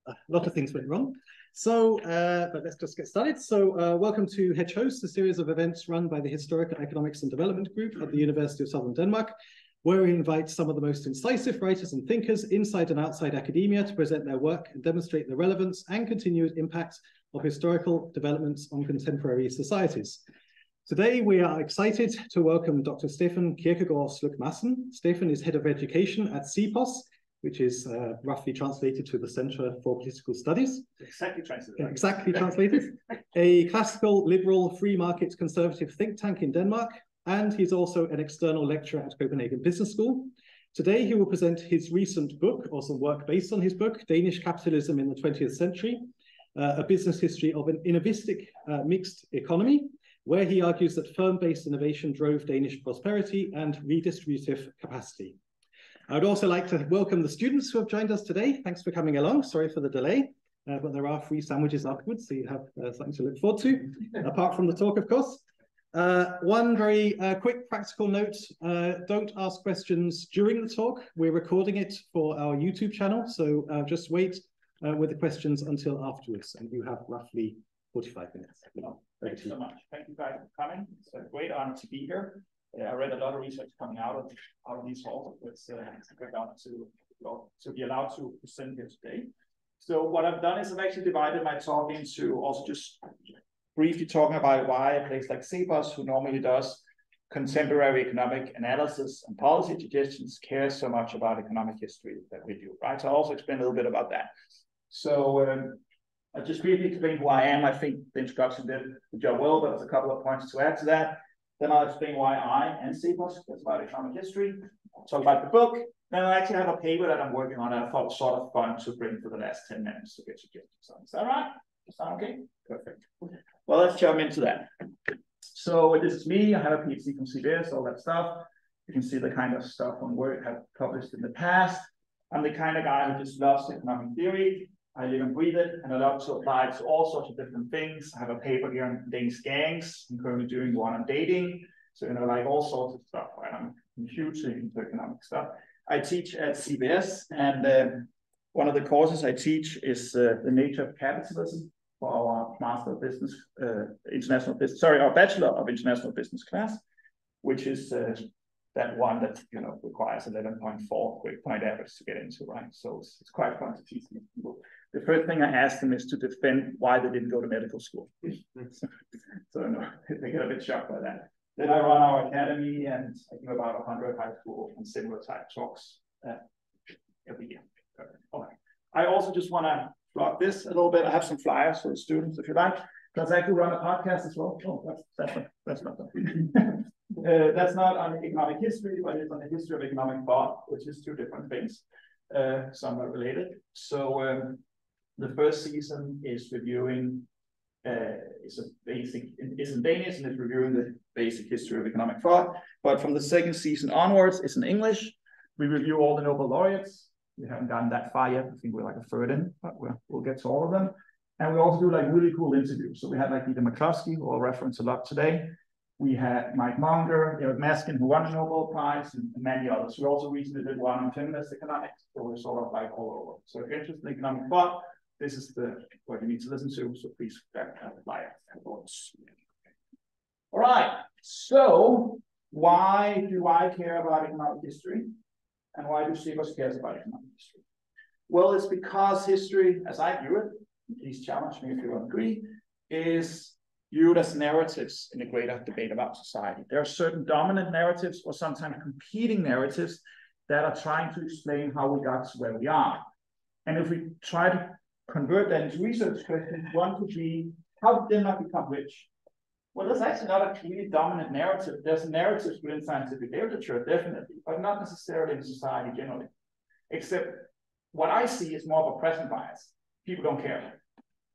a lot of things went wrong. So, but let's just get started. So, welcome to HEDG Hosts, a series of events run by the Historical Economics and Development Group at the University of Southern Denmark, where we invite some of the most incisive writers and thinkers inside and outside academia to present their work and demonstrate the relevance and continued impact of historical developments on contemporary societies. Today, we are excited to welcome Dr. Stefan Kirkegaard Sløk-Madsen. Stefan is Head of Education at CEPOS, which is roughly translated to the Center for Political Studies. Exactly translated. Exactly translated. A classical, liberal, free market conservative think tank in Denmark, and he's also an external lecturer at Copenhagen Business School. Today, he will present his recent book, or some work based on his book, Danish Capitalism in the 20th Century, a business history of an innovistic mixed economy, where he argues that firm-based innovation drove Danish prosperity and redistributive capacity. I would also like to welcome the students who have joined us today. Thanks for coming along. Sorry for the delay, but there are free sandwiches afterwards, so you have something to look forward to, apart from the talk, of course. One very quick practical note, don't ask questions during the talk. We're recording it for our YouTube channel, so just wait with the questions until afterwards, and you have roughly 45 minutes. Thank you so much. Thank you guys for coming. It's a great honor to be here. I read a lot of research coming out of these halls. It's a great honor to be allowed to present here today. So what I've done is I've actually divided my talk into also just briefly talking about why a place like CEPOS, who normally does contemporary economic analysis and policy suggestions, cares so much about economic history that we do, right? So I'll also explain a little bit about that. So I'll just briefly explain who I am. I think the introduction did the job well, but there's a couple of points to add to that. Then I'll explain why I and CEPOS cares about economic history. I'll talk about the book. Then I actually have a paper that I'm working on that I thought was sort of fun to bring for the last 10 minutes to get suggestions on. Is that right? Does that sound okay? Perfect. Well, let's jump into that. So this is me. I have a PhD from CBS, all that stuff. You can see the kind of stuff on work I've published in the past. I'm the kind of guy who just loves economic theory. I live and breathe it, and I love to apply it to all sorts of different things. I have a paper here on Danish gangs. I'm currently doing one on dating. So, like all sorts of stuff, right? I'm hugely into economic stuff. I teach at CBS, and one of the courses I teach is the nature of capitalism for our Master of Business, our Bachelor of International Business class, which is that one that requires 11.4 quick point average to get into, right? So it's quite fun to teach these people. The first thing I asked them is to defend why they didn't go to medical school. So no, they get a bit shocked by that. Then I run our academy, and I give about 100 high school and similar type talks every year. All right. I also just want to plug this a little bit. I have some flyers for the students, if you like. Because I actually run a podcast as well. Oh, that's not that. That's not on economic history, but it's on the history of economic thought, which is two different things, somewhat related. So the first season is reviewing, it's in Danish, and it's reviewing the basic history of economic thought. But from the second season onwards, it's in English. We review all the Nobel laureates. We haven't gotten that far yet. I think we're like a third in, but we'll get to all of them. And we also do like really cool interviews. So we had like Peter McCloskey, who I'll reference a lot today. We had Mike Munger, Eric Maskin, who won the Nobel Prize, and many others. We also recently did one on feminist economics. So we're sort of like all over. So if you're interested in economic thought, this is what you need to listen to. So please apply it. All right. So why do I care about economic history? And why do CEPOS cares about economic history? Well, it's because history, as I view it, please challenge me if you don't agree, is viewed as narratives in a greater debate about society. There are certain dominant narratives or sometimes competing narratives that are trying to explain how we got to where we are. And if we try to convert that into research questions, one could be, how did Denmark become rich? Well, there's actually not a clearly dominant narrative. There's narratives within scientific literature, definitely, but not necessarily in society generally. Except what I see is more of a present bias. People don't care.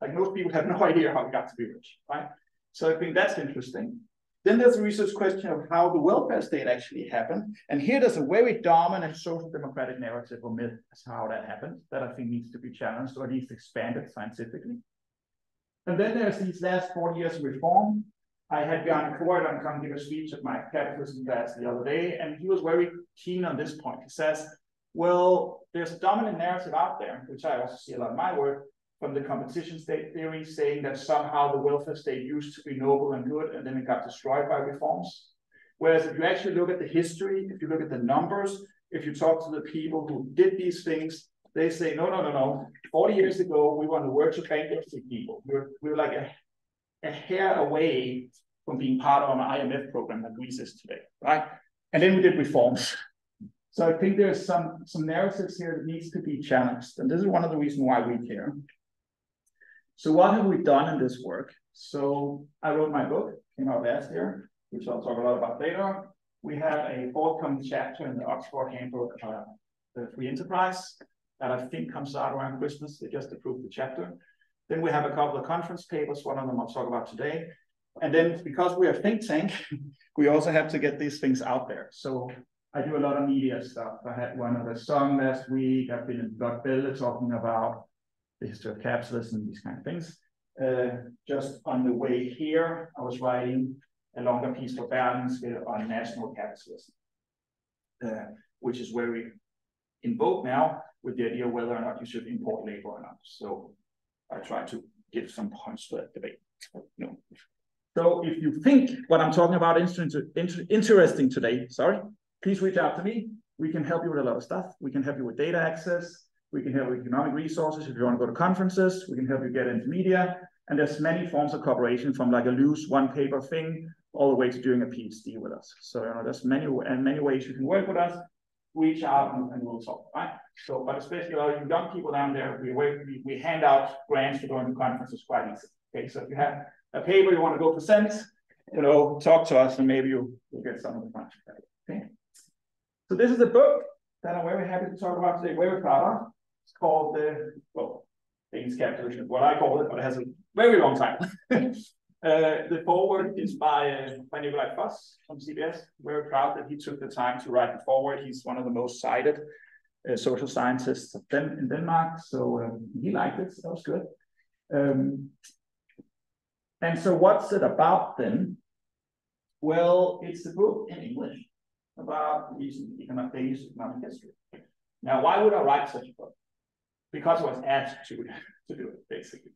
Like most people have no idea how we got to be rich, right? So I think that's interesting. Then there's a research question of how the welfare state actually happened. And here there's a very dominant social democratic narrative or myth as to how that happened that I think needs to be challenged or at least expanded scientifically. And then there's these last 40 years of reform. I had Bjarne Koerden come give a speech at my capitalism class the other day, and he was very keen on this point. He says, Well, there's a dominant narrative out there, which I also see a lot in my work, from the competition state theory, saying that somehow the welfare state used to be noble and good, and then it got destroyed by reforms. Whereas if you actually look at the history, if you look at the numbers, if you talk to the people who did these things, they say, no. 40 years ago, we were on the verge of bankruptcy, people. We were like a hair away from being part of an IMF program that Greece is today, right? And then we did reforms. So I think there's some narratives here that needs to be challenged. And this is one of the reasons why we care. So what have we done in this work? So I wrote my book, came out last year, which I'll talk a lot about later. We have a forthcoming chapter in the Oxford Handbook, the Free Enterprise, that I think comes out around Christmas. They just approved the chapter. Then we have a couple of conference papers. One of them I'll talk about today. And then because we're a think tank, we also have to get these things out there. So I do a lot of media stuff. I had one of the song last week. I've been in Blood Belle talking about the history of capitalism and these kind of things. Just on the way here, I was writing a longer piece for Berlingske on national capitalism, which is very in vogue now with the idea of whether or not you should import labor or not. So I try to give some points to that debate. No. So if you think what I'm talking about is interesting today, please reach out to me. We can help you with a lot of stuff. We can help you with data access. We can help you with economic resources if you want to go to conferences. We can help you get into media. And there's many forms of cooperation, from like a loose one-paper thing all the way to doing a PhD with us. So there's many ways you can work with us. Reach out and we'll talk, right? So, but especially all you young people down there, we hand out grants for going to conferences quite easily. Okay, so if you have a paper you want to go present, talk to us and maybe you'll get some of the funds. Okay. So this is a book that I'm very happy to talk about today, very proud of. It's called Danish Capitalism, what I call it, but it has a very long title. The foreword is by Nikolaj Foss from CBS. We're proud that he took the time to write the foreword. He's one of the most cited social scientists in Denmark. So he liked it, so that was good. And so what's it about then? Well, it's a book in English about recent Danish economic history. Now, why would I write such a book? Because I was asked to do it, basically.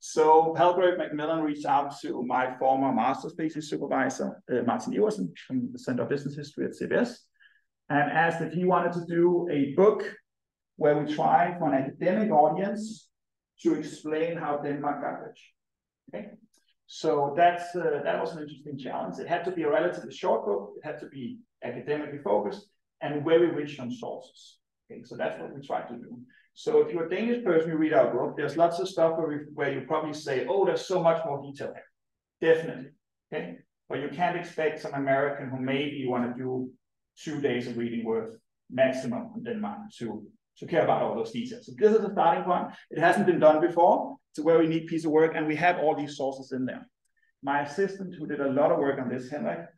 So Palgrave Macmillan reached out to my former master's thesis supervisor, Martin Iversen, from the Center of Business History at CBS, and asked if he wanted to do a book where we try for an academic audience to explain how Denmark got rich. Okay. So that was an interesting challenge. It had to be a relatively short book. It had to be academically focused and very rich on sources. Okay, so that's what we tried to do. So if you're a Danish person, you read our book, there's lots of stuff where you probably say, oh, there's so much more detail here. Definitely. Okay, but you can't expect some American who maybe want to do 2 days of reading worth maximum in Denmark to care about all those details. So this is a starting point. It hasn't been done before. It's a very neat piece of work, and we have all these sources in there. My assistant, who did a lot of work on this, Henrik,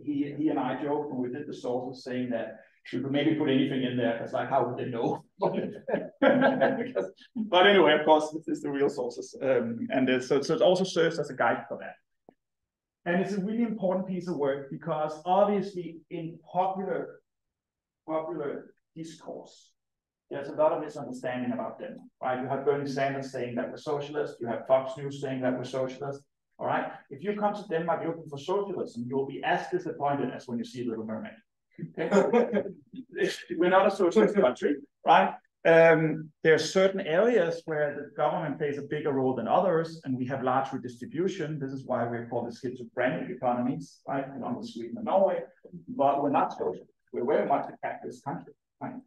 he and I joked when we did the sources, saying that we could maybe put anything in there, because like, how would they know? But anyway, of course, this is the real sources. So it also serves as a guide for that. And it's a really important piece of work because obviously in popular discourse, there's a lot of misunderstanding about Denmark, right? You have Bernie Sanders saying that we're socialist. You have Fox News saying that we're socialist. All right. If you come to Denmark looking for socialism, you'll be as disappointed as when you see Little Mermaid. Okay? We're not a socialist country, right? There are certain areas where the government plays a bigger role than others, and we have large redistribution. This is why we're called the schizophrenic economies, right? Along with Sweden and Norway, but we're not socialist. We're very much a capitalist country, right?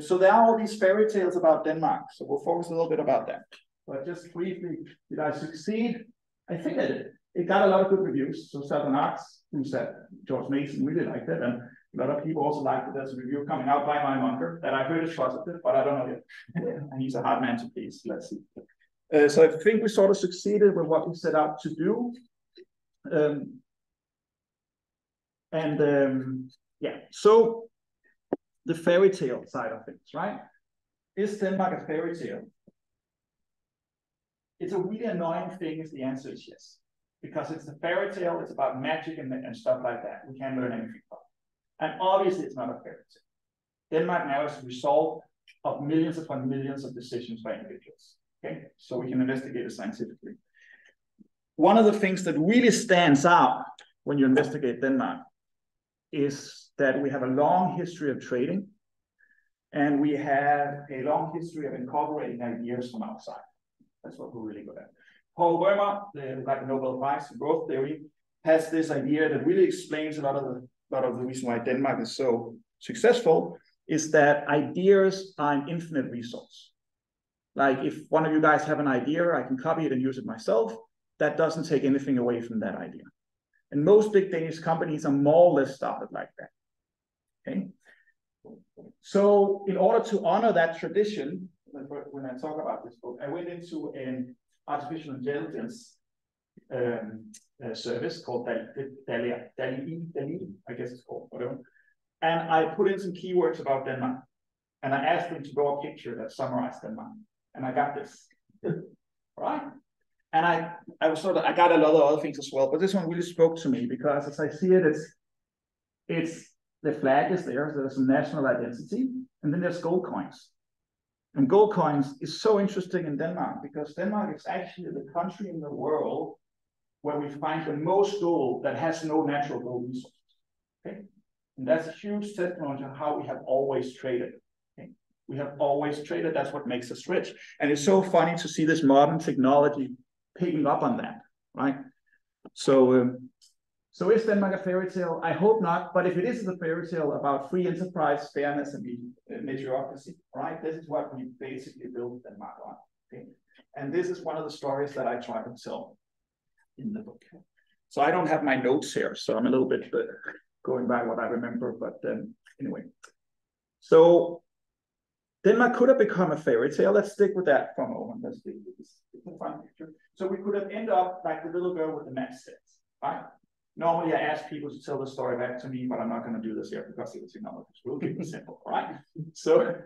So there are all these fairy tales about Denmark. So we'll focus a little bit about that. But just briefly, did I succeed? I think I did. It got a lot of good reviews. So Southern Arts, who said George Mason really liked it, and a lot of people also liked it. There's a review coming out by my uncle that I heard is positive, but I don't know yet. And he's a hard man to please. Let's see. So I think we sort of succeeded with what we set out to do. Yeah, so the fairy tale side of things, right? Is Denmark a fairy tale? It's a really annoying thing if the answer is yes, because it's a fairy tale, it's about magic and stuff like that. We can't learn anything from it. And obviously it's not a fairy tale. Denmark now is a result of millions upon millions of decisions by individuals. Okay, so we can investigate it scientifically. One of the things that really stands out when you investigate Denmark is that we have a long history of trading, and we have a long history of incorporating ideas from outside. That's what we're really good at. Paul Rømer, who got the Nobel Prize in growth theory, has this idea that really explains a lot of the reason why Denmark is so successful, is that ideas are an infinite resource. Like if one of you guys have an idea, I can copy it and use it myself. That doesn't take anything away from that idea. And most big Danish companies are more or less started like that. Okay. So in order to honor that tradition, when I talk about this book, I went into an artificial intelligence service called DALI, I guess it's called, whatever. And I put in some keywords about Denmark. And I asked them to draw a picture that summarized Denmark. And I got this. Right? And I got a lot of other things as well, but this one really spoke to me because as I see it, it's the flag is there, so there's some national identity, and then there's gold coins. And gold coins is so interesting in Denmark because Denmark is actually the country in the world where we find the most gold that has no natural gold resources. Okay? And that's a huge testimony to how we have always traded. Okay? We have always traded, that's what makes us rich. And it's so funny to see this modern technology picking up on that, right? So is Denmark a fairy tale? I hope not, but if it is a fairy tale about free enterprise, fairness, and meritocracy, right? This is what we basically built Denmark on, okay? And this is one of the stories that I try to tell in the book. So I don't have my notes here, so I'm a little bit going by what I remember, but anyway. So Denmark could have become a fairy tale. Let's stick with that for a moment. Let's stick with this. It's a fun picture. So we could have ended up like the little girl with the matchsticks, right? Normally I ask people to tell the story back to me, but I'm not going to do this here because it's we'll keep it simple, right? So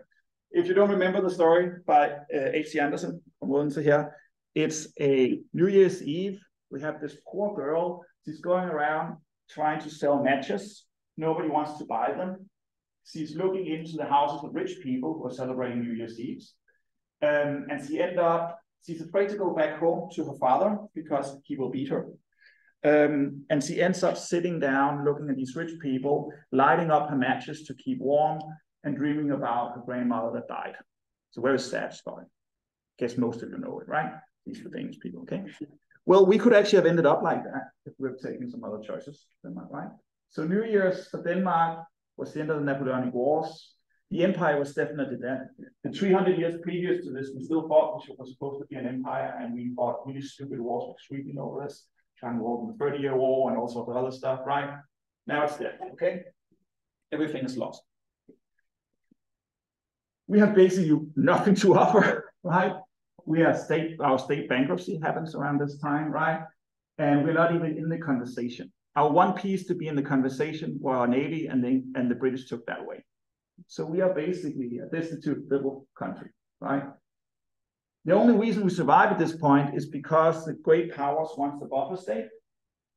if you don't remember the story by H.C. Andersen from Odense here, it's a New Year's Eve. We have this poor girl. She's going around trying to sell matches. Nobody wants to buy them. She's looking into the houses of rich people who are celebrating New Year's Eve. And she's afraid to go back home to her father because he will beat her. And she ends up sitting down, looking at these rich people, lighting up her matches to keep warm, and dreaming about her grandmother that died. It's a very sad story. I guess most of you know it, right? These are Danish people, okay? Well, we could actually have ended up like that if we have taken some other choices, right? So New Year's for Denmark was the end of the Napoleonic Wars. The empire was definitely there. The 300 years previous to this, we still thought we was supposed to be an empire, and we fought really stupid wars with Sweden over this, trying to war the 30-year war and all sorts of other stuff, right? Now it's dead, okay? Everything is lost. We have basically nothing to offer, right? Our state bankruptcy happens around this time, right? And we're not even in the conversation. Our one piece to be in the conversation were our Navy, and the British took that away. So we are basically a destitute little country, right? The only reason we survive at this point is because the great powers want the buffer state,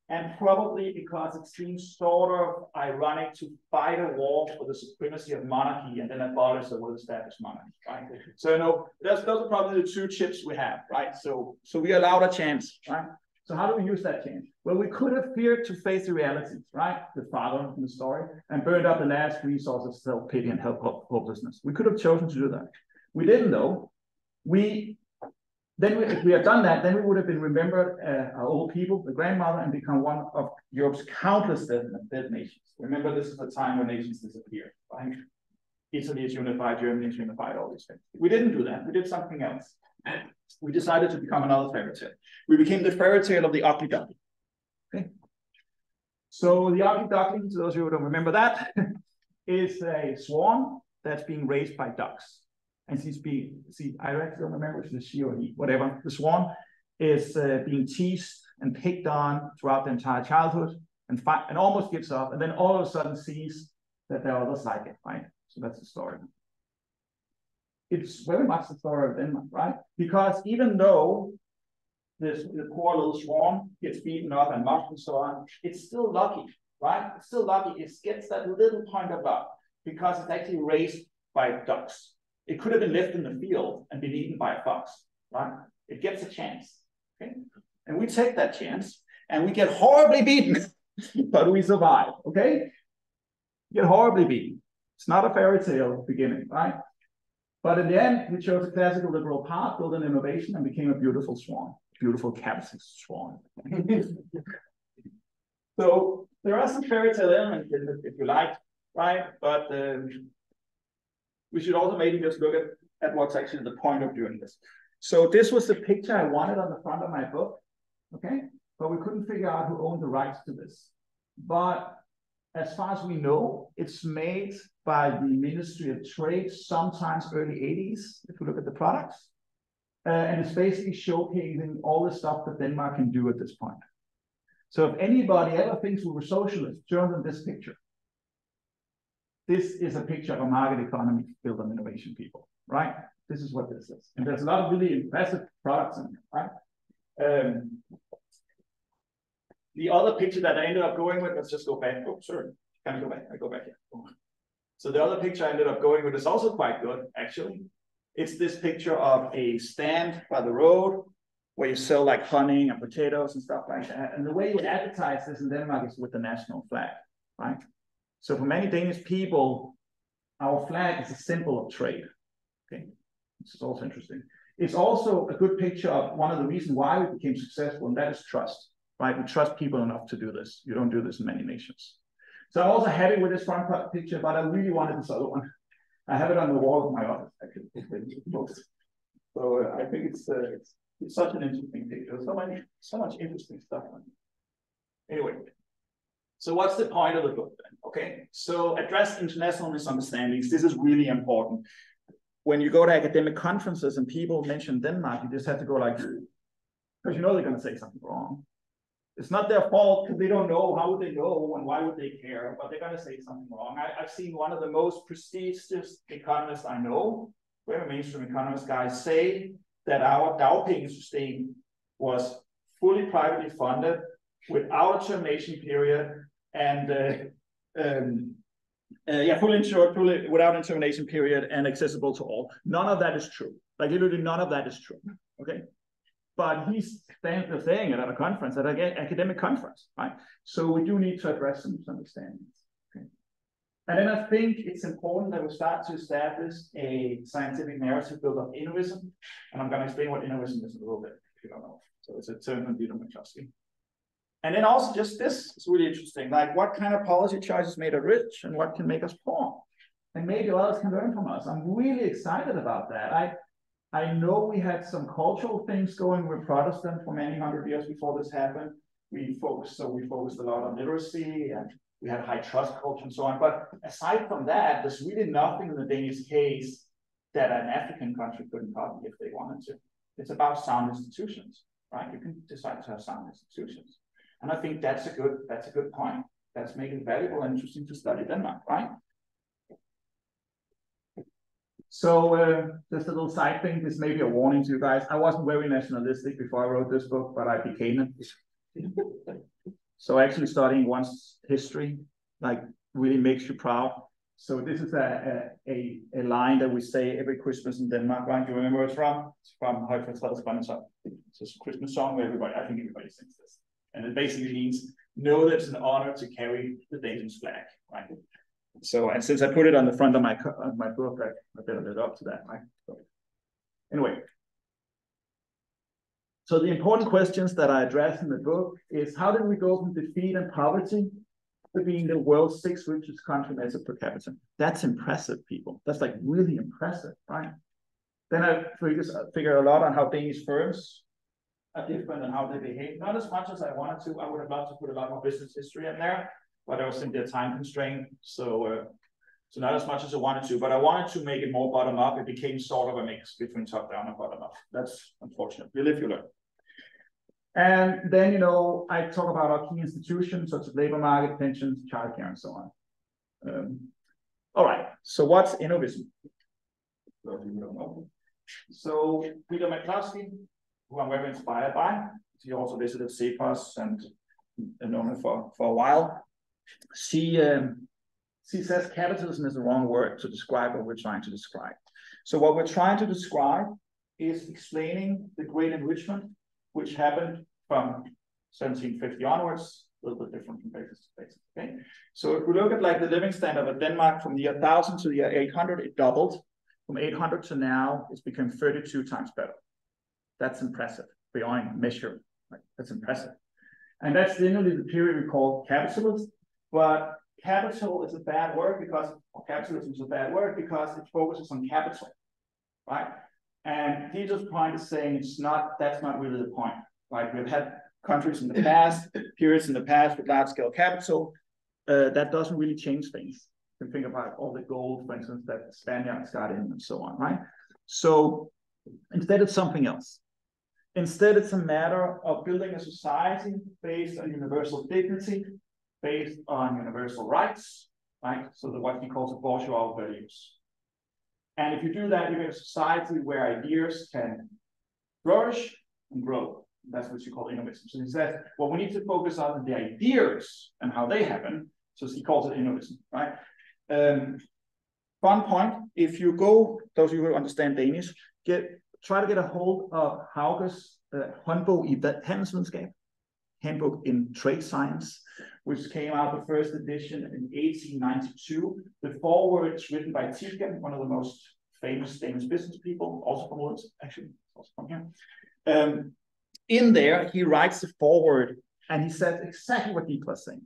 and probably because it seems sort of ironic to fight a war for the supremacy of monarchy and then abolish the well-established monarchy, right? So those are probably the two chips we have, right? So we allowed a chance, right? So how do we use that chance? Well, we could have feared to face the realities, right? The father in the story, and burned up the last resources, self-pity and hopelessness. We could have chosen to do that. We didn't, though. If we had done that, then we would have been remembered our old people, the grandmother, and become one of Europe's countless dead nations. Remember, this is a time when nations disappeared, right? Italy is unified, Germany is unified, all these things. We didn't do that. We did something else. We decided to become another fairy tale. We became the fairy tale of the ugly duckling. Okay. So the ugly duckling, to those of you who don't remember that, is a swan that's being raised by ducks. And I actually don't remember if it's she or he, whatever. The swan is being teased and picked on throughout the entire childhood and almost gives up, and then all of a sudden sees that there are others like it, right? So that's the story. It's very much the story of Denmark, right? Because even though the poor little swan gets beaten up and mocked and so on, it's still lucky, right? It's still lucky. It gets that little point of luck. because it's actually raised by ducks. It could have been left in the field and been eaten by a fox, right? It gets a chance, okay? And we take that chance and we get horribly beaten, but we survive, okay? Get horribly beaten. It's not a fairy tale beginning, right? But in the end, we chose a classical liberal path, built an innovation, and became a beautiful swan, beautiful capitalist swan. So there are some fairy tale elements in it, if you like, right? But we should also maybe just look at what's actually the point of doing this. So this was the picture I wanted on the front of my book, okay? But we couldn't figure out who owned the rights to this. But as far as we know, it's made by the Ministry of Trade, sometimes early 80s, if you look at the products. And it's basically showcasing all the stuff that Denmark can do at this point. So if anybody ever thinks we were socialists, show them this picture. This is a picture of a market economy built on innovation, people, right? This is what this is. And there's a lot of really impressive products in here, right? The other picture that I ended up going with, let's just go back. Oh, sorry. Can I go back? I go back here. Oh. So the other picture I ended up going with is also quite good, actually. It's this picture of a stand by the road where you sell like honey and potatoes and stuff like that. And the way you advertise this in Denmark is with the national flag, right? So for many Danish people, our flag is a symbol of trade, okay? This is also interesting. It's also a good picture of one of the reasons why we became successful, and that is trust. Right? We trust people enough to do this. You don't do this in many nations. So I'm also happy with this front picture, but I really wanted this other one. I have it on the wall of my office, actually. So I think it's such an interesting picture. So much interesting stuff on it. Anyway, so what's the point of the book then? Okay, so address international misunderstandings. This is really important. When you go to academic conferences and people mention Denmark, you just have to go like, because you know they're going to say something wrong. It's not their fault because they don't know. How would they know and why would they care? But they're going to say something wrong. I've seen one of the most prestigious economists I know, very mainstream economist guys, say that our dagpenge system was fully privately funded without a termination period and fully insured, fully without a termination period and accessible to all. None of that is true. Like literally none of that is true. Okay. But he's saying it at a conference, at an academic conference, right? So we do need to address some misunderstandings. Okay. And then I think it's important that we start to establish a scientific narrative built on innovism. And I'm going to explain what innovism is in a little bit, if you don't know. So it's a term from Dieter McCloskey. And then also just this is really interesting, like what kind of policy choices made us rich and what can make us poor? And maybe others can learn from us. I'm really excited about that. I know we had some cultural things going with Protestant for many hundred years before this happened. We focused a lot on literacy and we had high trust culture and so on. But aside from that, there's really nothing in the Danish case that an African country couldn't copy if they wanted to. It's about sound institutions, right? You can decide to have sound institutions. And I think that's a good point. That's making it valuable and interesting to study Denmark, right? So just a little side thing, this may be a warning to you guys. I wasn't very nationalistic before I wrote this book, but I became it. So actually studying one's history, like really makes you proud. So this is a line that we say every Christmas in Denmark, right? Do you remember where it's from? It's from Højfredstrædets Grønnesang. It's a Christmas song where I think everybody sings this. And it basically means, know that it's an honor to carry the Danish flag, right? So, and since I put it on the front of my book, I better live up to that, right? So, anyway. So the important questions that I address in the book is how did we go from defeat and poverty to being the world's 6th richest country measured per capita? That's impressive, people. That's like really impressive, right? Then I figured a lot on how Danish firms are different and how they behave. Not as much as I wanted to. I would have loved to put a lot more business history in there, but there was simply a time constraint. So not as much as I wanted to, but I wanted to make it more bottom up. It became sort of a mix between top down and bottom up. That's unfortunate. You live, you learn. And then, you know, I talk about our key institutions such as labor market, pensions, childcare, and so on. All right. So what's innovism? So Dieter McCloskey, who I'm very inspired by, he also visited CEPOS and known him for a while. She he says capitalism is the wrong word to describe what we're trying to describe. So what we're trying to describe is explaining the great enrichment, which happened from 1750 onwards, a little bit different from basis to basis. Okay, so if we look at like the living standard of Denmark from the year 1000 to the year 800, it doubled. From 800 to now, it's become 32 times better. That's impressive beyond measure. Right? That's impressive, and that's generally the period we call capitalist. But capital is a bad word because, or capitalism is a bad word because it focuses on capital, right? And Peter's point is saying it's not. That's not really the point. Right? We've had countries in the past, periods in the past with large-scale capital. That doesn't really change things. You can think about all the gold, for instance, that the Spaniards got in and so on, right? So instead, it's something else. Instead, it's a matter of building a society based on universal dignity, based on universal rights, right? So what he calls the bourgeois values. And if you do that, you get a society where ideas can flourish and grow. That's what you call innovism. So he says, well, we need to focus on the ideas and how they happen. So he calls it innovism, right? Fun point, if you go, those of you who understand Danish, try to get a hold of Hauge's Håndbog i Handelsvidenskab, Handbook in Trade Science, which came out the first edition in 1892. The foreword is written by Tietgen, one of the most famous Danish business people, also from Odense, actually, also from here. In there, he writes the foreword, and he says exactly what Dieter was saying.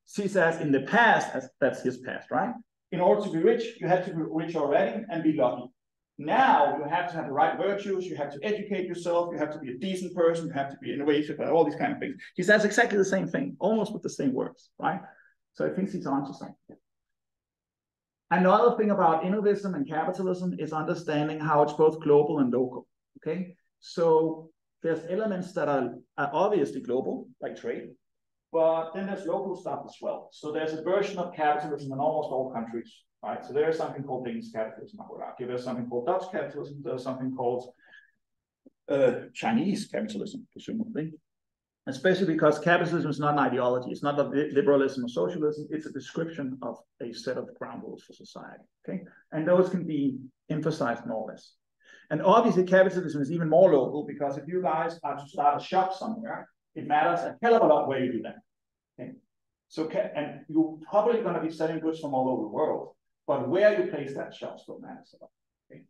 So he says, in the past, that's his past, right? In order to be rich, you had to be rich already and be lucky. Now, you have to have the right virtues, you have to educate yourself, you have to be a decent person, you have to be innovative, all these kind of things. He says exactly the same thing, almost with the same words, right? So I think he's onto something. Another thing about innovism and capitalism is understanding how it's both global and local, okay? So there's elements that are obviously global, like trade, but then there's local stuff as well. So there's a version of capitalism in almost all countries, right? So there's something called Danish capitalism, I would argue. There's something called Dutch capitalism. There's something called Chinese capitalism, presumably. Especially because capitalism is not an ideology. It's not a liberalism or socialism. It's a description of a set of ground rules for society, okay? And those can be emphasized more or less. And obviously capitalism is even more local because if you guys are to start a shop somewhere, it matters a hell of a lot where you do that. Okay? So, and you're probably going to be selling goods from all over the world, but where you place that shop still matters a lot. Okay?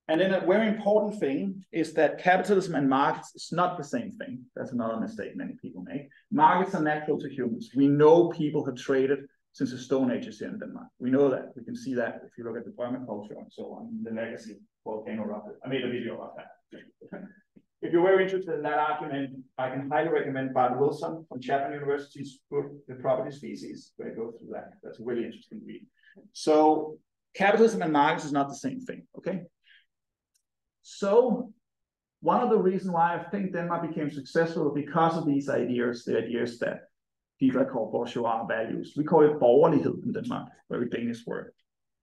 And then a very important thing is that capitalism and markets is not the same thing. That's another mistake many people make. Markets are natural to humans. We know people have traded since the Stone Ages here in Denmark. We know that. We can see that if you look at the permaculture and so on, the legacy volcano erupted. I made a video about that. If you're very interested in that argument, I can highly recommend Bart Wilson from Chapman University's book, The Property Species, where I go through that. That's a really interesting read. So capitalism and markets is not the same thing, okay? So one of the reasons why I think Denmark became successful because of these ideas, the ideas that people call bourgeois values. We call it borgerlighed in Denmark, very Danish word.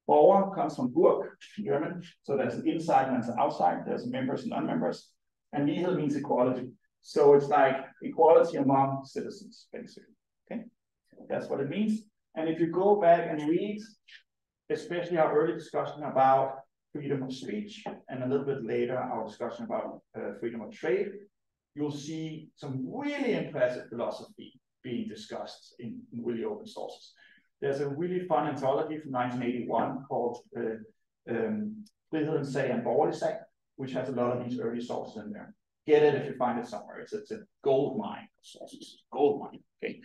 Borger comes from Burg, German. So there's an inside and there's an outside. There's members and non-members. And lighed means equality. So it's like equality among citizens, basically. Okay, that's what it means. And if you go back and read, especially our early discussion about freedom of speech, and a little bit later our discussion about freedom of trade, you'll see some really impressive philosophy being discussed in really open sources. There's a really fun anthology from 1981 called Frihed and Sag and Borgerlig Sag, which has a lot of these early sources in there. Get it if you find it somewhere. It's a gold mine of sources, gold mine, okay?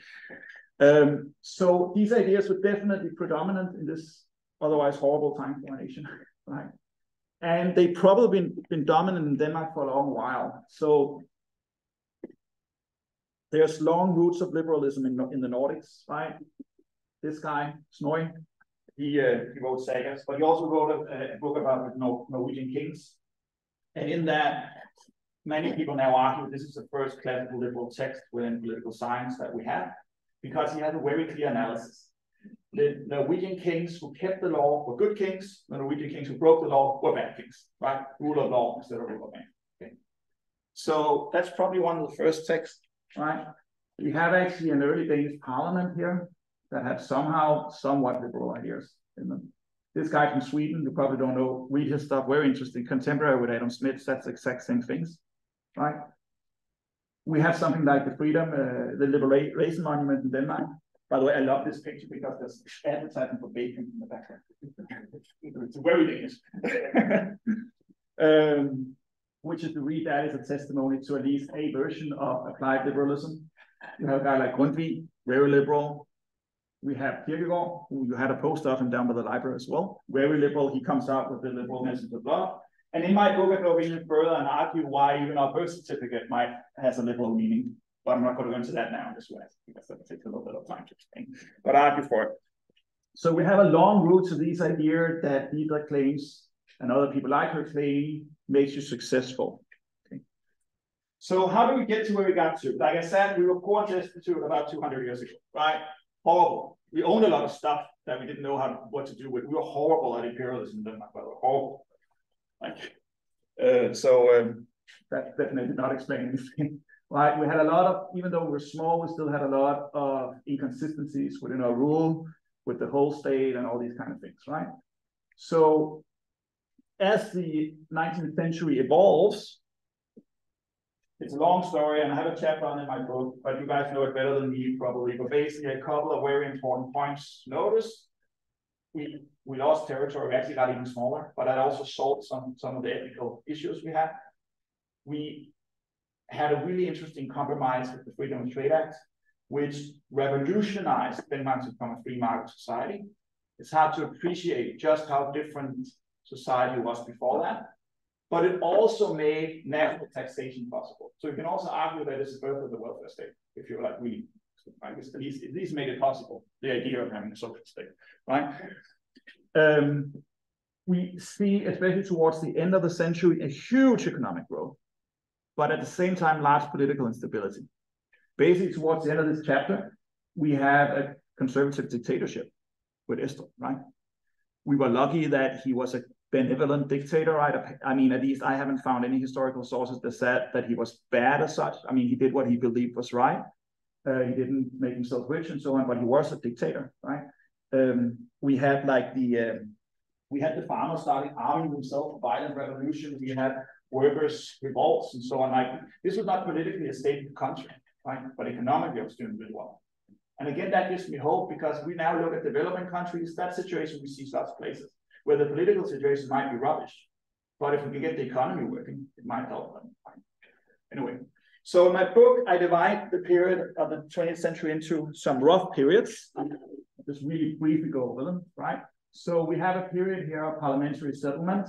So these ideas were definitely predominant in this otherwise horrible time for our nation, right? And they've probably been dominant in Denmark for a long while. So there's long roots of liberalism in the Nordics, right? This guy, Snorri, he wrote sagas, but he also wrote a book about the Norwegian kings. And in that, many people now argue this is the first classical liberal text within political science that we have, because he had a very clear analysis. The Norwegian kings who kept the law were good kings. The Norwegian kings who broke the law were bad kings, right? Rule of law instead of rule of man. Okay. So that's probably one of the first texts, right? We have actually an early Danish parliament here. that have somehow somewhat liberal ideas in them. This guy from Sweden, you probably don't know, read his stuff, very interesting. Contemporary with Adam Smith, that's the exact same things, right? We have something like the Freedom, the Liberation Monument in Denmark. By the way, I love this picture because there's advertising for bacon in the background. It's very Danish. Which is to read that as a testimony to at least a version of applied liberalism. You have a guy like Grundtvig, very liberal. We have Kirkegaard, who you had a post of him down by the library as well. Very liberal. He comes out with the liberal message of love. And in my book, I go even further and argue why even our birth certificate has a liberal meaning. But I'm not going to go into that now in this way, because that takes a little bit of time to explain. But I argue for it. So we have a long route to this idea that Hitler claims and other people like her claim makes you successful. Okay. So how do we get to where we got to? Like I said, we were poor destitute about 200 years ago, right? Horrible. We owned a lot of stuff that we didn't know what to do with. We were horrible at imperialism in Denmark, but we were horrible. That's definitely not explaining anything. Right? We had a lot of, even though we were small, we still had a lot of inconsistencies within our rule, with the whole state and all these kind of things, right? So as the 19th century evolves, it's a long story, and I have a chapter on it in my book, but you guys know it better than me probably. But basically, a couple of very important points. Notice we lost territory. We actually got even smaller, but that also solved some of the ethical issues we had. We had a really interesting compromise with the Freedom of Trade Act, which revolutionized Denmark to become a free market society. It's hard to appreciate just how different society was before that, but it also made national taxation possible. So you can also argue that it's the birth of the welfare state, if you're like really, I guess at least made it possible, the idea of having a social state, right? We see, especially towards the end of the century, a huge economic growth, but at the same time, large political instability. Basically, towards the end of this chapter, we have a conservative dictatorship with Esther, right? We were lucky that he was a benevolent dictator, right? I mean, at least I haven't found any historical sources that said that he was bad as such. I mean, he did what he believed was right. He didn't make himself rich and so on, but he was a dictator, right? We had like we had the farmers starting arming themselves, violent revolution. We had workers' revolts and so on. Like this was not politically a stable country, right? But economically, it was doing really well. And again, that gives me hope because we now look at developing countries. That situation we see lots of places where the political situation might be rubbish, but if we can get the economy working, it might help them. Anyway, so in my book, I divide the period of the 20th century into some rough periods. Just really briefly go over them, right? So we have a period here of parliamentary settlement.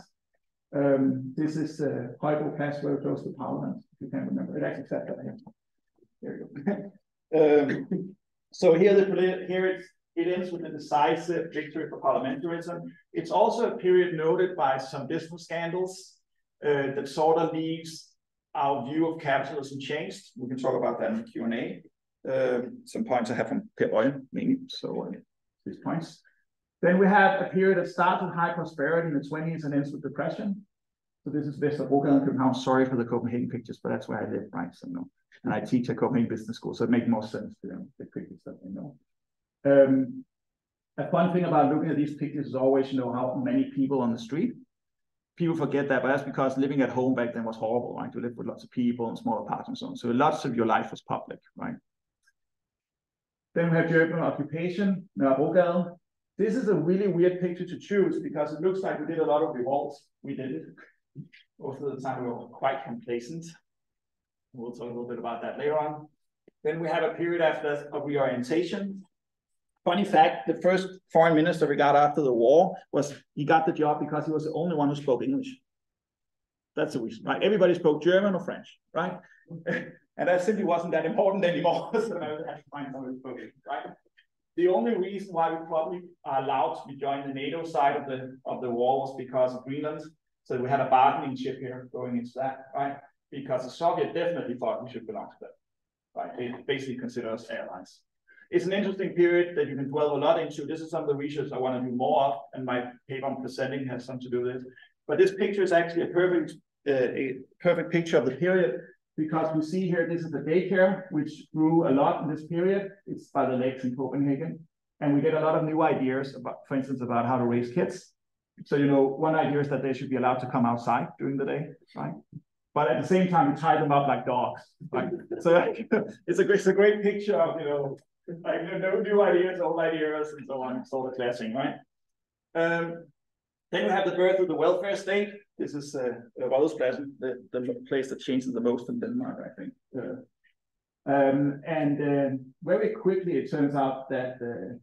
This is Højbro Pass, very close to Parliament, if you can remember. It actually said that here. There you go. So here it ends with a decisive victory for parliamentarism. It's also a period noted by some business scandals that sort of leaves our view of capitalism changed. We can talk about that in the Q&A. Some points I have from Per Øyen, mainly. So these points. Then we have a period that starts with high prosperity in the 20s and ends with depression. So this is Vesterbrogade in Copenhagen. Sorry for the Copenhagen pictures, but that's where I live, right? So no. And I teach at Copenhagen Business School, so it makes more sense to them, the pictures that they know. A fun thing about looking at these pictures is always, how many people on the street. People forget that, but that's because living at home back then was horrible, right? You lived with lots of people in small apartments and so on. So lots of your life was public, right? Then we have German occupation, Nørrebrogade. This is a really weird picture to choose because it looks like we did a lot of revolts. We did it. Most of the time we were quite complacent. We'll talk a little bit about that later on. Then we have a period after that of reorientation. Funny fact, the first foreign minister we got after the war he got the job because he was the only one who spoke English. That's the reason, right? Everybody spoke German or French, right? And that simply wasn't that important anymore. So I had to find someone who spoke it, right? The only reason why we probably are allowed to be joined the NATO side of the war was because of Greenland. So we had a bargaining chip here going into that, right? Because the Soviet definitely thought we should belong to them, right? They basically consider us allies. It's an interesting period that you can dwell a lot into. This is some of the research I want to do more of, and my paper I'm presenting has something to do with this. But this picture is actually a perfect picture of the period because we see here, this is the daycare, which grew a lot in this period. It's by the lakes in Copenhagen. And we get a lot of new ideas about, for instance, about how to raise kids. So, you know, one idea is that they should be allowed to come outside during the day, right? But at the same time, we tie them up like dogs, right? So it's a great picture of, you know, like new ideas, old ideas, and so on, sort of clashing, right? Then we have the birth of the welfare state. This is Rådhuspladsen, the place that changes the most in Denmark, I think. Very quickly, it turns out that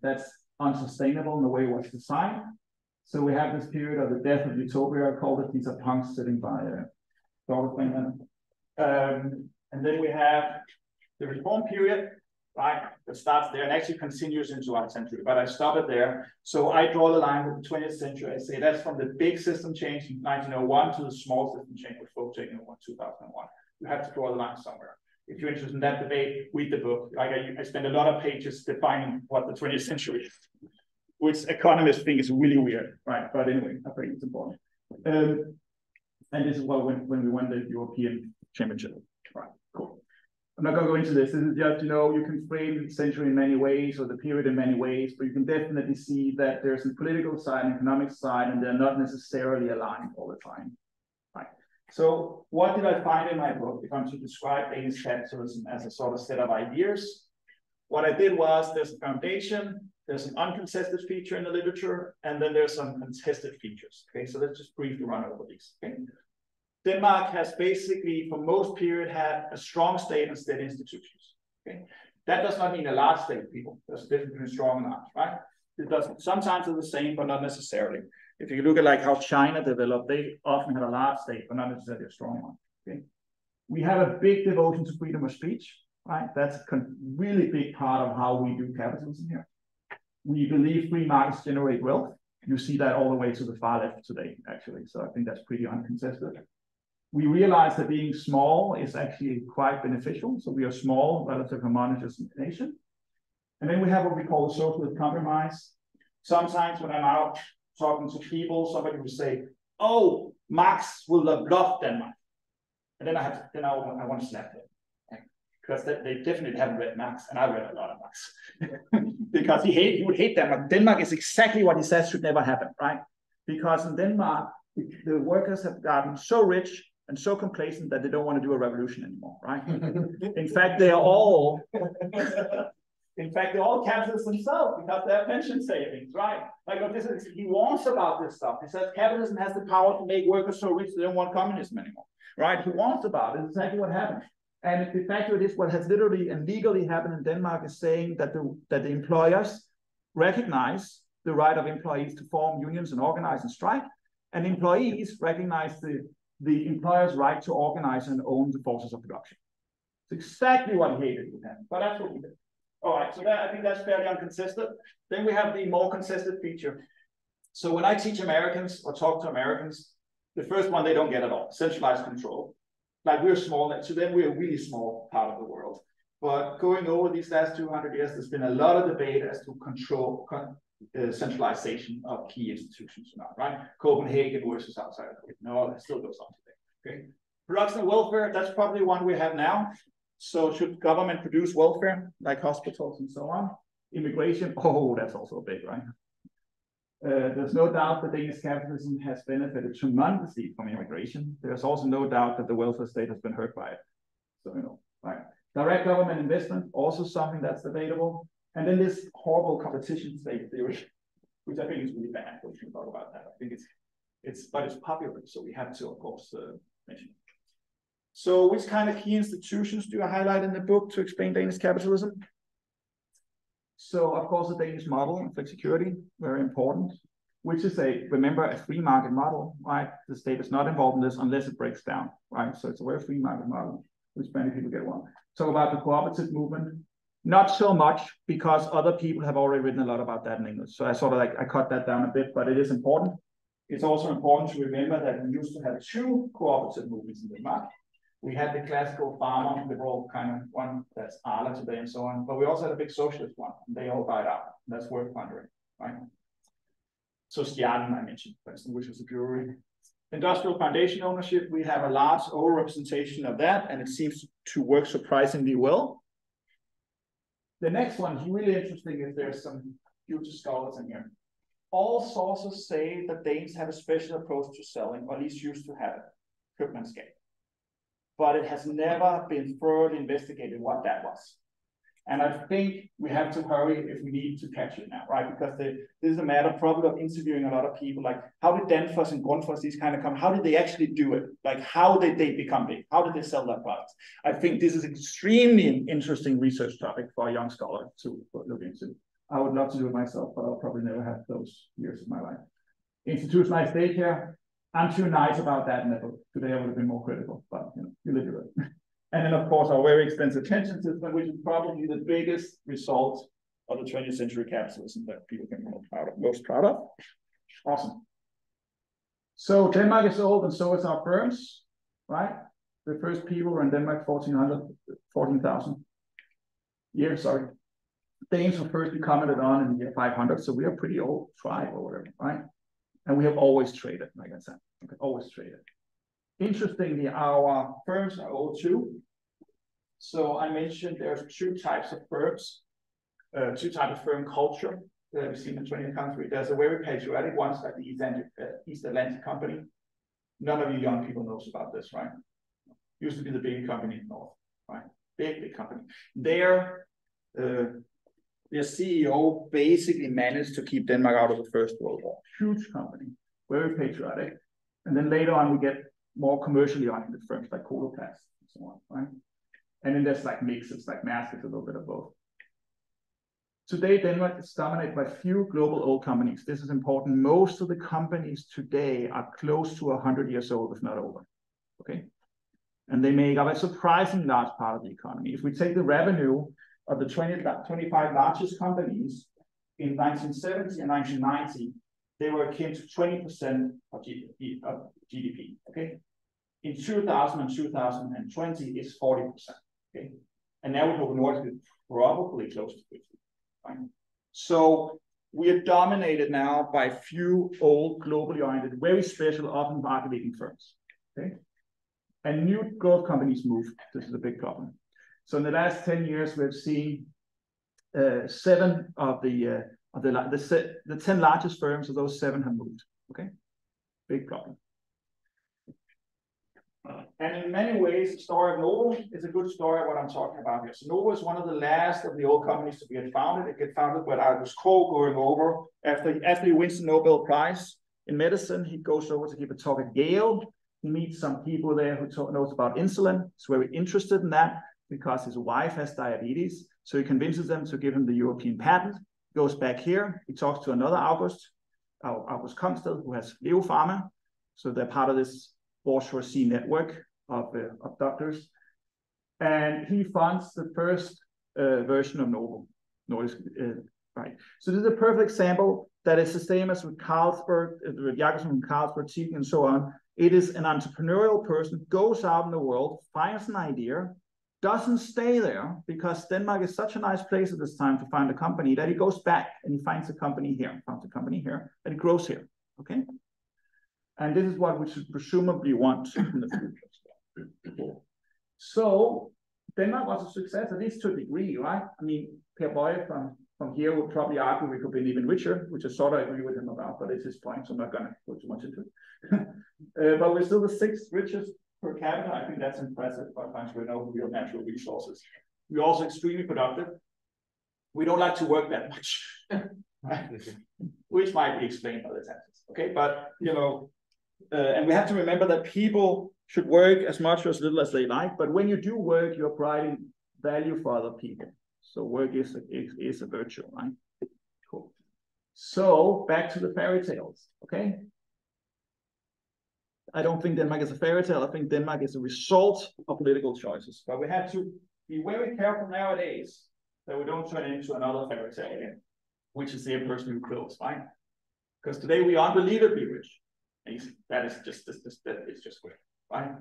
that's unsustainable in the way it was designed. So we have this period of the death of utopia. I call it, these are punks sitting by and then we have the reform period, right, that starts there and actually continues into our century, but I stop it there. So I draw the line with the 20th century. I say that's from the big system change in 1901 to the small system change with folk taking over in 2001. You have to draw the line somewhere. If you're interested in that debate, read the book. Like I spend a lot of pages defining what the 20th century is, which economists think is really weird, right? But anyway, I think it's important. And this is what when we won the European Championship. Right, cool. I'm not going to go into this. This is just, you know, you can frame the century in many ways or the period in many ways, but you can definitely see that there's a political side and economic side, and they're not necessarily aligned all the time. Right. So what did I find in my book? If I'm to describe Danish capitalism as a sort of set of ideas, what I did was there's a foundation, there's an uncontested feature in the literature, and then there's some contested features. Okay, so let's just briefly run over these. Okay. Denmark has basically, for most period, had a strong state and steady institutions. Okay, that does not mean a large state, people. There's a difference between strong and large, right? It does sometimes they're the same, but not necessarily. If you look at like how China developed, they often had a large state, but not necessarily a strong one. Okay, we have a big devotion to freedom of speech, right? That's a really big part of how we do capitalism here. We believe free markets generate wealth. You see that all the way to the far left today, actually. So I think that's pretty uncontested. We realize that being small is actually quite beneficial. So we are small relative to a monetarist nation. And then we have what we call the socialist compromise. Sometimes when I'm out talking to people, somebody will say, "Oh, Marx will have loved Denmark," and then I want to slap them, because they definitely haven't read Marx, and I read a lot of Marx, because he would hate Denmark. Denmark is exactly what he says should never happen, right? Because in Denmark, the workers have gotten so rich and so complacent that they don't want to do a revolution anymore, right? In fact, they're all capitalists themselves because they have pension savings, right? Like he warns about this stuff. He says capitalism has the power to make workers so rich they don't want communism anymore, right? He warns about it. It's exactly what happened. And the fact of it is, what has literally and legally happened in Denmark is saying that the employers recognize the right of employees to form unions and organize and strike, and employees recognize the employer's right to organize and own the forces of production. It's exactly what he hated with him, but that's what we did. All right, so I think that's fairly uncontested. Then we have the more contested feature. So when I teach Americans or talk to Americans, the first one they don't get at all: centralized control. Like we're small, to them we're a really small part of the world. But going over these last 200 years, there's been a lot of debate as to centralization of key institutions or not, right? Copenhagen versus outside of it. No, that still goes on today. Okay. Production and welfare, that's probably one we have now. So should government produce welfare, like hospitals and so on? Immigration, oh, that's also big, right? There's no doubt that Danish capitalism has benefited tremendously from immigration. There's also no doubt that the welfare state has been hurt by it. So, you know, right. Direct government investment, also something that's debatable. And then this horrible competition state theory, which I think is really bad. We should talk about that. I think but it's popular, so we have to, of course, mention it. So which kind of key institutions do I highlight in the book to explain Danish capitalism? So, of course, the Danish model and flexicurity, very important, which is remember, a free market model, right? The state is not involved in this unless it breaks down, right? So it's a very free market model, which many people get wrong. Talk about the cooperative movement. Not so much, because other people have already written a lot about that in English. So I cut that down a bit, but it is important. It's also important to remember that we used to have two cooperative movements in Denmark. We had the classical farmer liberal kind of one that's Arla today and so on, but we also had a big socialist one, and they all died out. That's worth pondering, right? So Stjernen, I mentioned, for instance, which was a brewery. Industrial foundation ownership, we have a large overrepresentation of that, and it seems to work surprisingly well. The next one is really interesting. Is there's some future scholars in here. All sources say that Danes have a special approach to selling, or at least used to have it, köpmanskab. But it has never been thoroughly investigated what that was. And I think we have to hurry if we need to catch it now, right? Because this is a matter probably of interviewing a lot of people, like how did Danfoss and Grundfos, these kind of come, how did they actually do it? Like how did they become big? How did they sell their products? I think this is an extremely interesting research topic for a young scholar to look into. I would love to do it myself, but I'll probably never have those years of my life. Institutionalized daycare, I'm too nice about that level. Today I would have been more critical, but you live your way. And then, of course, our very extensive pension system, which is probably the biggest result of the 20th century capitalism that people can be most proud of. Awesome. So Denmark is old, and so is our firms, right? The first people were in Denmark 14,000 years, sorry. Danes were first commented on in the year 500, so we are a pretty old tribe or whatever, right? And we have always traded, like I said, okay, always traded. Interestingly, our firms are old too. So I mentioned there's two types of firms, two types of firm culture that we've seen in the 20th century. There's a very patriotic ones like the East Atlantic Company. None of you young people knows about this, right? Used to be the big company in the North, right? Big company. Their CEO basically managed to keep Denmark out of the First World War. Huge company, very patriotic. And then later on, we get more commercially oriented firms like Coloplast and so on, right? And then there's like mixes, like Maersk is a little bit of both. Today, Denmark is dominated by few global old companies. This is important. Most of the companies today are close to 100 years old, if not over, okay? And they make up a surprisingly large part of the economy. If we take the revenue of the 25 largest companies in 1970 and 1990, they were akin to 20% of GDP, okay? In 2000 and 2020, it's 40%, okay? And now with Novo Nordisk, probably close to 50, right? So we are dominated now by few old, globally oriented, very special, often market-leading firms, okay? And new growth companies move. This is a big problem. So in the last 10 years, we've seen 7 of the 10 largest firms of those 7 have moved, okay? Big problem. And in many ways, the story of Novo is a good story of what I'm talking about here. So Novo is one of the last of the old companies to get founded. It got founded by Aldous Koch going over. After he wins the Nobel Prize in medicine, he goes over to give a talk at Yale. He meets some people there who knows about insulin. He's very interested in that because his wife has diabetes. So he convinces them to give him the European patent. He goes back here. He talks to another August Komsted, who has Leo Pharma. So they're part of this bourgeoisie network of doctors, and he funds the first version of Novo Nordisk, right? So this is a perfect example that is the same as with Carlsberg, with Jakobsen from Carlsberg, Teating, and so on. It is an entrepreneurial person, goes out in the world, finds an idea, doesn't stay there because Denmark is such a nice place at this time to find a company that he goes back and he finds a company here, finds a company here, and it grows here, okay? And this is what we should presumably want in the future. So Denmark was a success, at least to a degree, right? I mean, Per Boye from here would probably argue we could be even richer, which I sort of agree with him about, but it's his point, so I'm not going to go too much into it. But we're still the 6th richest per capita. I think that's impressive, quite frankly, we know real natural resources. We're also extremely productive. We don't like to work that much, right? Which might be explained by the taxes, okay? But, and we have to remember that people should work as much or as little as they like, but when you do work, you're providing value for other people. So work is a virtue, right? Cool. So back to the fairy tales, okay? I don't think Denmark is a fairy tale. I think Denmark is a result of political choices. But we have to be very careful nowadays that we don't turn it into another fairy tale again, which is the person who close, right? Because today we are unbelievably rich. That is just weird, right?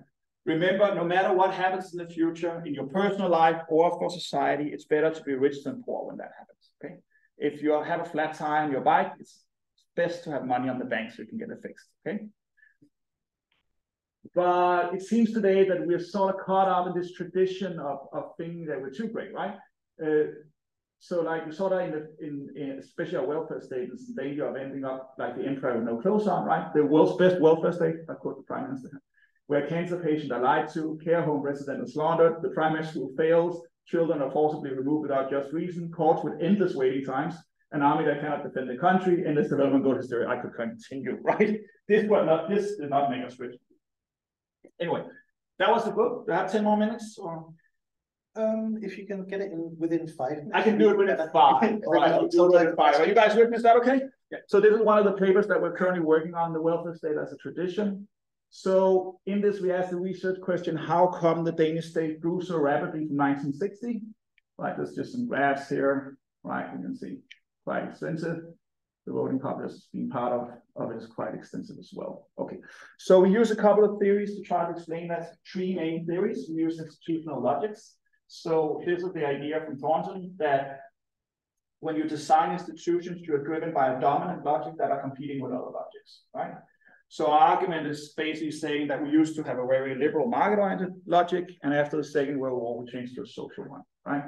Remember, no matter what happens in the future, in your personal life or for society, it's better to be rich than poor when that happens, okay? If you have a flat tire on your bike, it's best to have money on the bank so you can get it fixed, okay? But it seems today that we're sort of caught up in this tradition of thinking that we're too great, right? So like we saw that in especially our welfare state is in danger of ending up like the emperor with no clothes on, right? The world's best welfare state, I quote the prime minister, where cancer patients are lied to, care home residents are slaughtered, the primary school fails, children are forcibly removed without just reason, courts with endless waiting times, an army that cannot defend the country, endless development goal history. I could continue, right? This did not make us rich. Anyway, that was the book. Do I have 10 more minutes? Or? If you can get it within 5 minutes. I can do it within 5. All right, I'll do it within 5. Are you guys with me? Is that okay? Yeah. So this is one of the papers that we're currently working on, the welfare state as a tradition. So in this, we asked the research question, how come the Danish state grew so rapidly from 1960? Right, there's just some graphs here, right? You can see quite extensive. The voting populace being part of it is quite extensive as well. Okay, so we use a couple of theories to try to explain that. 3 main theories. We use institutional logics. So this is the idea from Thornton that when you design institutions, you're driven by a dominant logic that are competing with other logics, right? So our argument is basically saying that we used to have a very liberal market-oriented logic, and after the Second World War, we changed to a social one, right?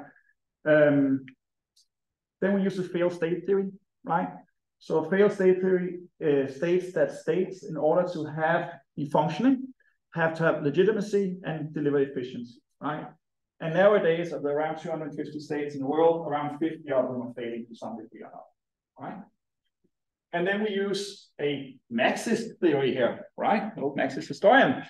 Then we use the failed state theory, right? So failed state theory states that states, in order to be functioning, have to have legitimacy and deliver efficiency, right? And nowadays, of the around 250 states in the world, around 50 of them are failing to some degree or not, right? And then we use a Marxist theory here, right? An old Marxist historian,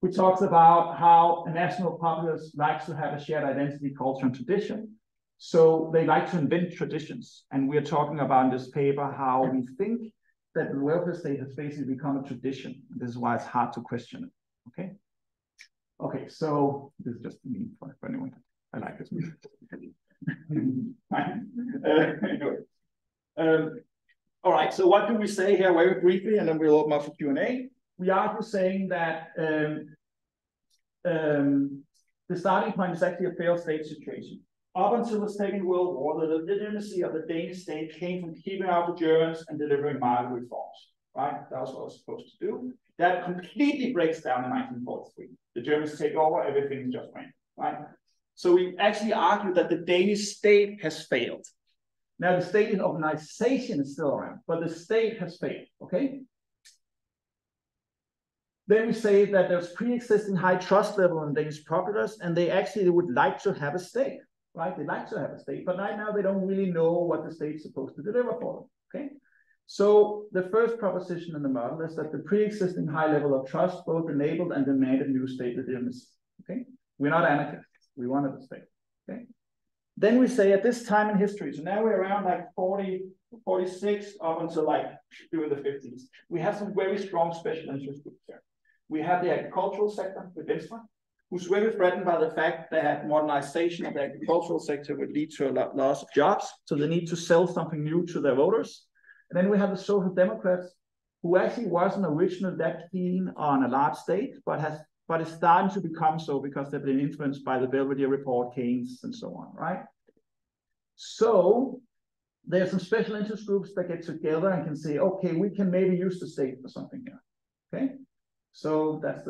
who talks about how a national populace likes to have a shared identity, culture, and tradition. So they like to invent traditions. And we're talking about in this paper how we think that the welfare state has basically become a tradition. This is why it's hard to question it, okay? Okay, so this is just a meme for anyone. I like this meme. Anyway. All right, so what do we say here very briefly, and then we'll open up for Q&A. We are saying that the starting point is actually a failed state situation. Up until the Second World War, the legitimacy of the Danish state came from keeping out the Germans and delivering market reforms, right? That was what it was supposed to do. That completely breaks down in 1943. The Germans take over, everything just went, right? So we actually argue that the Danish state has failed. Now, the state organization is still around, but the state has failed, okay? Then we say that there's pre-existing high trust level in Danish populace, and they actually would like to have a state, right? They like to have a state, but right now they don't really know what the state's supposed to deliver for them, okay? So the first proposition in the model is that the pre-existing high level of trust both enabled and demanded new state legitimacy, okay? We're not anarchists, we wanted a state, okay? Then we say at this time in history, so now we're around like 40, 46 up until like during the 50s, we have some very strong special interest groups here. We have the agricultural sector with Venstre, who's very threatened by the fact that modernization of the agricultural sector would lead to a loss of jobs, so they need to sell something new to their voters. And then we have the Social Democrats, who actually wasn't originally that keen on a large state, but is starting to become so because they've been influenced by the Belvedere report, Keynes, and so on, right? So there's some special interest groups that get together and can say, okay, we can maybe use the state for something here, okay? So that's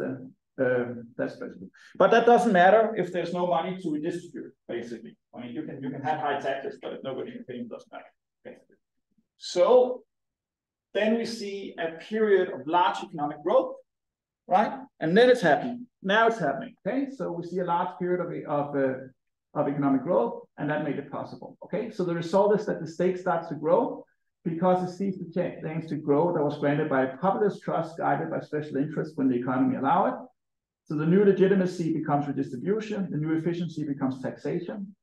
basically. But that doesn't matter if there's no money to redistribute, basically. I mean, you can have high taxes, but if nobody can pay, it doesn't matter. Okay. So then we see a period of large economic growth, right? And then it's happening. Now it's happening. Okay, so we see a large period of economic growth, and that made it possible. Okay, so the result is that the state starts to grow because it sees the chance to grow that was granted by populist trust guided by special interests when the economy allow it. So the new legitimacy becomes redistribution, the new efficiency becomes taxation,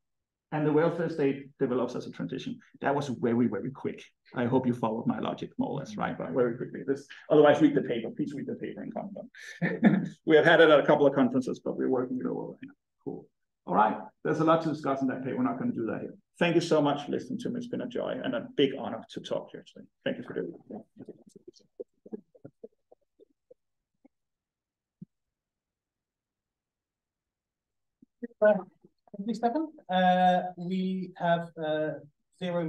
and the welfare state develops as a transition. That was very, very quick. I hope you followed my logic more or less, right? But very quickly. Otherwise, read the paper. Please read the paper and comment. We have had it at a couple of conferences, but we're working it over right now. Cool. All right. There's a lot to discuss in that paper. We're not going to do that here. Thank you so much for listening to me. It's been a joy and a big honor to talk here today. Thank you for doing it. Thank you, Stefan. We have 0